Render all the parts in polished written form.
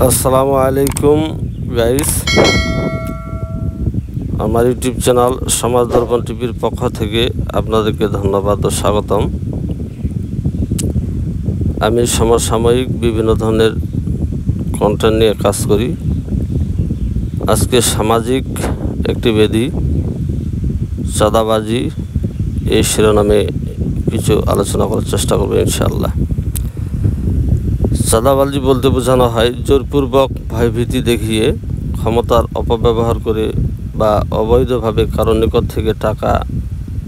আসসালামু আলাইকুম গাইস, আমার ইউটিউব চ্যানেল সমাজ দর্পণ টিভির পক্ষ থেকে আপনাদেরকে ধন্যবাদ ও স্বাগতম। আমি সমসাময়িক বিভিন্ন ধরনের কন্টেন্ট নিয়ে কাজ করি। আজকে সামাজিক একটি ব্যাধি চাঁদাবাজি এই শিরোনামে কিছু আলোচনা করার চেষ্টা করব ইনশাআল্লাহ। চাঁদাবাজি বলতে বোঝানো হয় জোরপূর্বক ভয়ভীতি দেখিয়ে ক্ষমতার অপব্যবহার করে বা অবৈধভাবে কারোর নিকট থেকে টাকা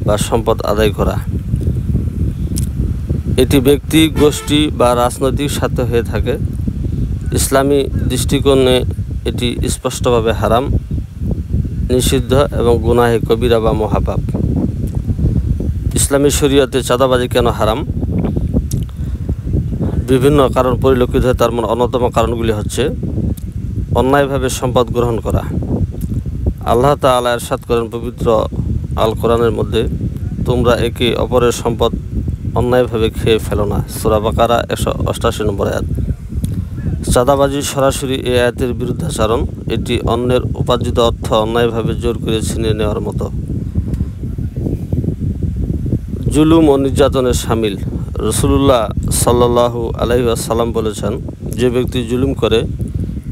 বা সম্পদ আদায় করা। এটি ব্যক্তি, গোষ্ঠী বা রাজনৈতিক স্বার্থে হয়ে থাকে। ইসলামী দৃষ্টিকোণে এটি স্পষ্টভাবে হারাম, নিষিদ্ধ এবং গুনাহে কবিরা বা মহাপাপ। ইসলামী শরীয়তে চাঁদাবাজি কেন হারাম? বিভিন্ন কারণ পরিলক্ষিত হয়। তার অন্যতম কারণগুলি হচ্ছে অন্যায়ভাবে সম্পদ গ্রহণ করা। আল্লাহ তাআলা ইরশাদ করেন পবিত্র আল কোরআনের মধ্যে, তোমরা একে অপরের সম্পদ অন্যায়ভাবে খেয়ে ফেলো না। সূরা বাকারা 188 নম্বর আয়াত। চাঁদাবাজি সরাসরি এই আয়াতের বিরুদ্ধাচরণ। এটি অন্যের উপার্জিত অর্থ অন্যায়ভাবে জোর করে ছিনিয়ে নেওয়ার মতো। জুলুম ও নির্যাতনের শামিল। রাসূলুল্লাহ সাল্লাল্লাহু আলাইহি ওয়াসাল্লাম বলেছেন, যে ব্যক্তি জুলুম করে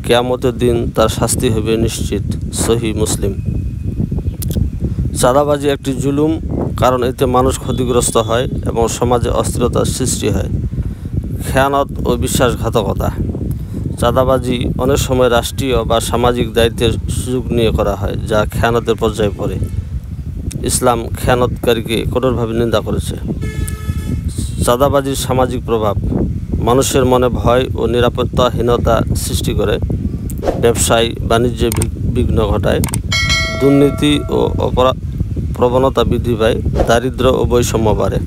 কিয়ামতের দিন তার শাস্তি হবে নিশ্চিত। সহিহ মুসলিম। চাঁদাবাজি একটি জুলুম, কারণ এতে মানুষ ক্ষতিগ্রস্ত হয় এবং সমাজে অস্থিরতার সৃষ্টি হয়। খেয়ানত ও বিশ্বাসঘাতকতা। চাঁদাবাজি অনেক সময় রাষ্ট্রীয় বা সামাজিক দায়িত্বের সুযোগ নিয়ে করা হয়, যা খেয়ানতের পর্যায়ে পড়ে। ইসলাম খেয়ানতকারীকে কঠোরভাবে নিন্দা করেছে। চাঁদাবাজির সামাজিক প্রভাব। মানুষের মনে ভয় ও নিরাপত্তাহীনতা সৃষ্টি করে, ব্যবসায় বাণিজ্যে বিঘ্ন ঘটায়, দুর্নীতি ও অপরাধ প্রবণতা বৃদ্ধি পায়, দারিদ্র্য ও বৈষম্য বাড়ে,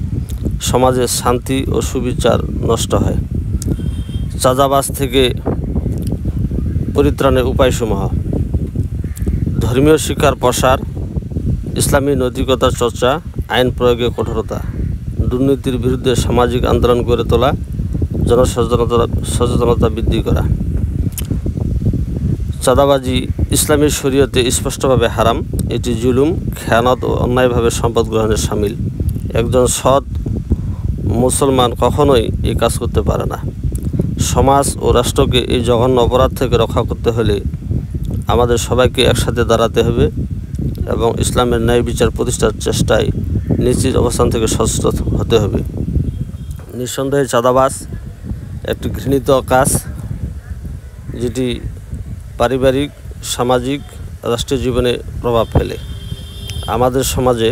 সমাজের শান্তি ও সুবিচার নষ্ট হয়। চাঁদাবাজ থেকে পরিত্রাণের উপায়সমূহ। ধর্মীয় শিক্ষার প্রসার, ইসলামী নৈতিকতার চর্চা, আইন প্রয়োগে কঠোরতা, দুর্নীতির বিরুদ্ধে সামাজিক আন্দোলন গড়ে তোলা, জনসচেতনতা বৃদ্ধি করা। চাঁদাবাজি ইসলামী শরীয়তে স্পষ্টভাবে হারাম। এটি জুলুম, খেয়ানত ও অন্যায়ভাবে সম্পদ গ্রহণের শামিল। একজন সৎ মুসলমান কখনোই এই কাজ করতে পারে না। সমাজ ও রাষ্ট্রকে এই জঘন্য অপরাধ থেকে রক্ষা করতে হলে আমাদের সবাইকে একসাথে দাঁড়াতে হবে এবং ইসলামের ন্যায় বিচার প্রতিষ্ঠার চেষ্টায় নিজ অবস্থান থেকে সচেতন হতে হবে। নিঃসন্দেহে চাঁদাবাজ একটি ঘৃণিত কাজ, যেটি পারিবারিক, সামাজিক, রাষ্ট্রীয় জীবনে প্রভাব ফেলে। আমাদের সমাজে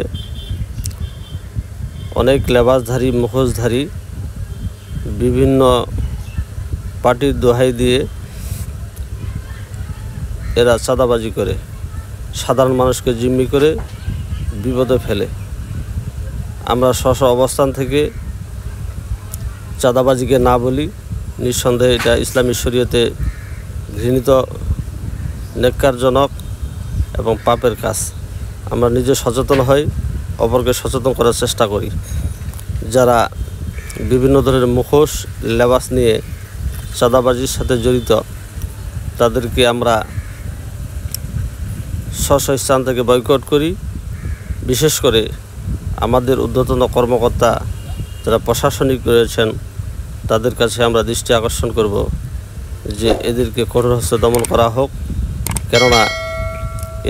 অনেক লেবাসধারী, মুখোশধারী বিভিন্ন পার্টির দোহাই দিয়ে এরা চাঁদাবাজি করে সাধারণ মানুষকে জিম্মি করে বিপদে ফেলে। আমরা স্ব অবস্থান থেকে চাঁদাবাজিকে না বলি, নিঃসন্দেহে এটা ইসলামী শরীয়তে ঘৃণিত, নেক্কারজনক এবং পাপের কাজ। আমরা নিজে সচেতন হই, অপরকে সচেতন করার চেষ্টা করি। যারা বিভিন্ন ধরনের মুখোশ, লেবাস নিয়ে চাঁদাবাজির সাথে জড়িত, তাদেরকে আমরা স্থান থেকে বয়কট করি। বিশেষ করে আমাদের ঊর্ধ্বতন কর্মকর্তা যারা প্রশাসনিক রয়েছেন, তাদের কাছে আমরা দৃষ্টি আকর্ষণ করব যে এদেরকে কঠোর হস্তে দমন করা হোক। কেননা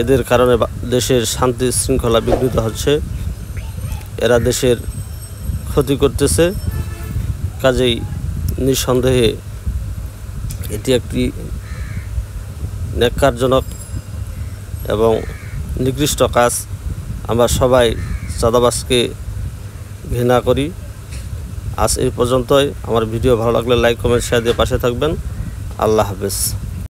এদের কারণে দেশের শান্তি শৃঙ্খলা বিঘ্নিত হচ্ছে, এরা দেশের ক্ষতি করতেছে। কাজেই নিঃসন্দেহে এটি একটি ন্যাক্কারজনক এবং নিকৃষ্ট কাজ। আমরা সবাই চাঁদাবাজকে ঘৃণা করি। আজ এই পর্যন্তই। আমার ভিডিও ভালো লাগলে লাইক, কমেন্ট, শেয়ার দিয়ে পাশে থাকবেন। আল্লাহ হাফেজ।